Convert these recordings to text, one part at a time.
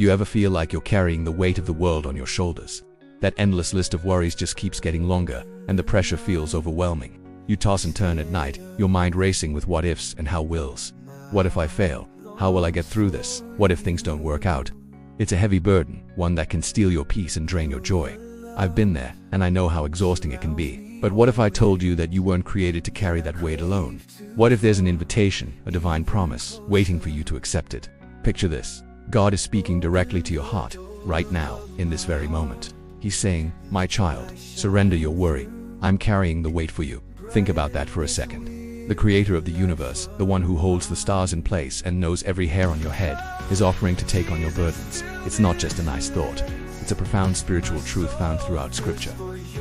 Do you ever feel like you're carrying the weight of the world on your shoulders? That endless list of worries just keeps getting longer, and the pressure feels overwhelming. You toss and turn at night, your mind racing with what ifs and how wills. What if I fail? How will I get through this? What if things don't work out? It's a heavy burden, one that can steal your peace and drain your joy. I've been there, and I know how exhausting it can be. But what if I told you that you weren't created to carry that weight alone? What if there's an invitation, a divine promise, waiting for you to accept it? Picture this. God is speaking directly to your heart, right now, in this very moment. He's saying, "My child, surrender your worry. I'm carrying the weight for you." Think about that for a second. The creator of the universe, the one who holds the stars in place and knows every hair on your head, is offering to take on your burdens. It's not just a nice thought. It's a profound spiritual truth found throughout Scripture.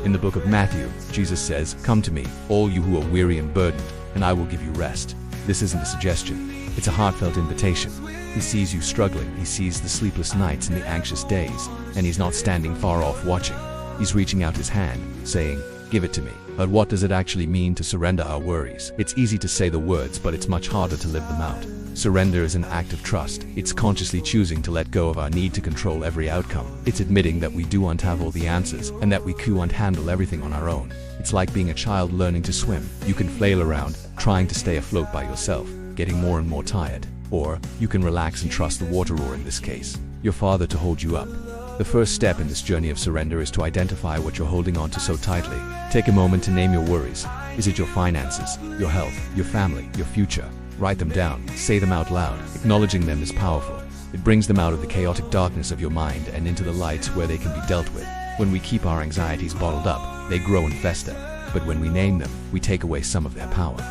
In the book of Matthew, Jesus says, "Come to me, all you who are weary and burdened, and I will give you rest." This isn't a suggestion. It's a heartfelt invitation. He sees you struggling, he sees the sleepless nights and the anxious days, and he's not standing far off watching. He's reaching out his hand, saying, "Give it to me." But what does it actually mean to surrender our worries? It's easy to say the words, but it's much harder to live them out. Surrender is an act of trust. It's consciously choosing to let go of our need to control every outcome. It's admitting that we don't have all the answers, and that we can't handle everything on our own. It's like being a child learning to swim. You can flail around, trying to stay afloat by yourself, getting more and more tired. Or, you can relax and trust the water, or in this case, your father, to hold you up. The first step in this journey of surrender is to identify what you're holding on to so tightly. Take a moment to name your worries. Is it your finances, your health, your family, your future? Write them down, say them out loud. Acknowledging them is powerful. It brings them out of the chaotic darkness of your mind and into the light where they can be dealt with. When we keep our anxieties bottled up, they grow and fester. But when we name them, we take away some of their power.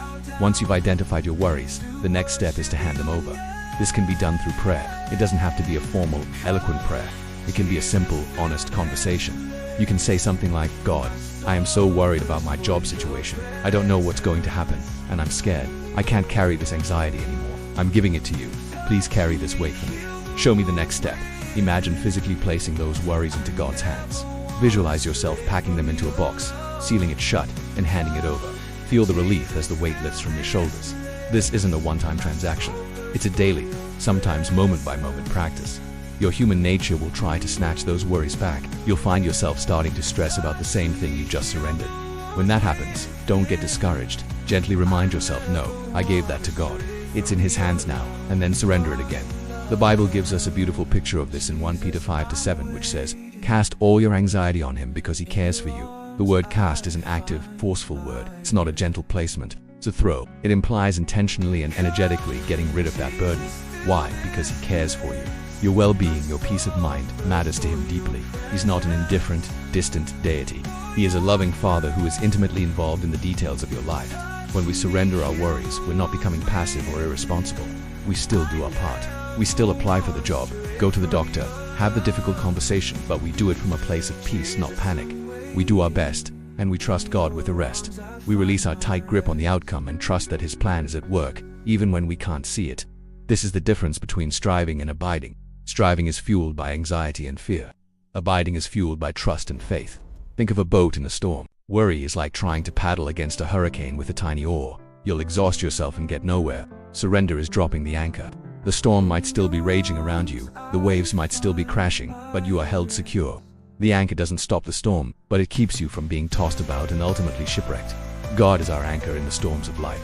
Once you've identified your worries, the next step is to hand them over. This can be done through prayer. It doesn't have to be a formal, eloquent prayer. It can be a simple, honest conversation. You can say something like, "God, I am so worried about my job situation. I don't know what's going to happen, and I'm scared. I can't carry this anxiety anymore. I'm giving it to you. Please carry this weight for me. Show me the next step." Imagine physically placing those worries into God's hands. Visualize yourself packing them into a box, sealing it shut, and handing it over. Feel the relief as the weight lifts from your shoulders. This isn't a one-time transaction. It's a daily, sometimes moment-by-moment practice. Your human nature will try to snatch those worries back. You'll find yourself starting to stress about the same thing you just surrendered. When that happens, don't get discouraged. Gently remind yourself, "No, I gave that to God. It's in His hands now," and then surrender it again. The Bible gives us a beautiful picture of this in 1 Peter 5-7, which says, "Cast all your anxiety on Him because He cares for you." The word cast is an active, forceful word. It's not a gentle placement. It's a throw. It implies intentionally and energetically getting rid of that burden. Why? Because He cares for you. Your well-being, your peace of mind, matters to Him deeply. He's not an indifferent, distant deity. He is a loving Father who is intimately involved in the details of your life. When we surrender our worries, we're not becoming passive or irresponsible. We still do our part. We still apply for the job, go to the doctor, have the difficult conversation, but we do it from a place of peace, not panic. We do our best, and we trust God with the rest. We release our tight grip on the outcome and trust that His plan is at work, even when we can't see it. This is the difference between striving and abiding. Striving is fueled by anxiety and fear. Abiding is fueled by trust and faith. Think of a boat in a storm. Worry is like trying to paddle against a hurricane with a tiny oar. You'll exhaust yourself and get nowhere. Surrender is dropping the anchor. The storm might still be raging around you, the waves might still be crashing, but you are held secure. The anchor doesn't stop the storm, but it keeps you from being tossed about and ultimately shipwrecked. God is our anchor in the storms of life.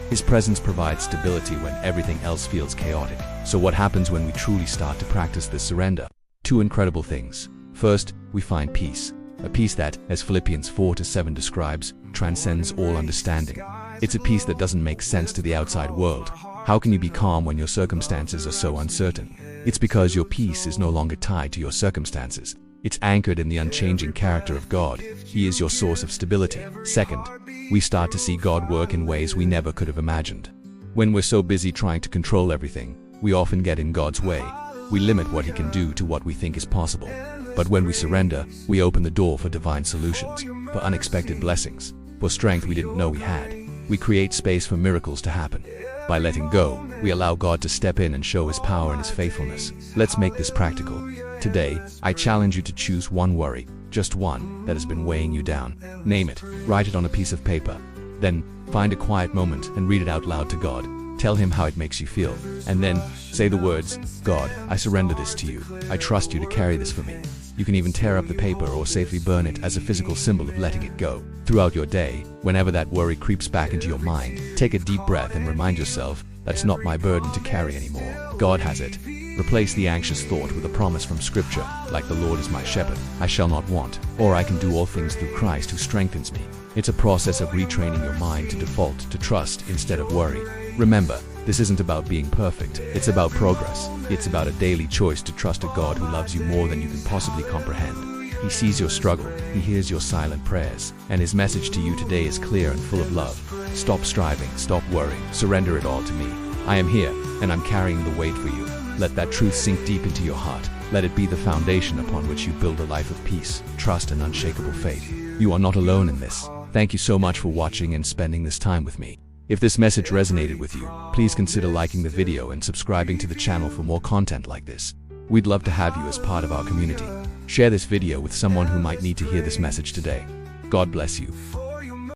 His presence provides stability when everything else feels chaotic. So what happens when we truly start to practice this surrender? Two incredible things. First, we find peace. A peace that, as Philippians 4-7 describes, transcends all understanding. It's a peace that doesn't make sense to the outside world. How can you be calm when your circumstances are so uncertain? It's because your peace is no longer tied to your circumstances. It's anchored in the unchanging character of God. He is your source of stability. Second, we start to see God work in ways we never could have imagined. When we're so busy trying to control everything, we often get in God's way. We limit what He can do to what we think is possible. But when we surrender, we open the door for divine solutions, for unexpected blessings, for strength we didn't know we had. We create space for miracles to happen. By letting go, we allow God to step in and show His power and His faithfulness. Let's make this practical. Today, I challenge you to choose one worry, just one, that has been weighing you down. Name it, write it on a piece of paper. Then, find a quiet moment and read it out loud to God. Tell him how it makes you feel, and then say the words, "God, I surrender this to you. I trust you to carry this for me." You can even tear up the paper or safely burn it as a physical symbol of letting it go. Throughout your day, whenever that worry creeps back into your mind, take a deep breath and remind yourself, "That's not my burden to carry anymore. God has it." Replace the anxious thought with a promise from Scripture, like, "The Lord is my shepherd, I shall not want," or "I can do all things through Christ who strengthens me." It's a process of retraining your mind to default to trust instead of worry. Remember, this isn't about being perfect, it's about progress. It's about a daily choice to trust a God who loves you more than you can possibly comprehend. He sees your struggle, he hears your silent prayers, and his message to you today is clear and full of love. Stop striving, stop worrying, surrender it all to me. I am here, and I'm carrying the weight for you. Let that truth sink deep into your heart. Let it be the foundation upon which you build a life of peace, trust, and unshakable faith. You are not alone in this. Thank you so much for watching and spending this time with me. If this message resonated with you, please consider liking the video and subscribing to the channel for more content like this. We'd love to have you as part of our community. Share this video with someone who might need to hear this message today. God bless you.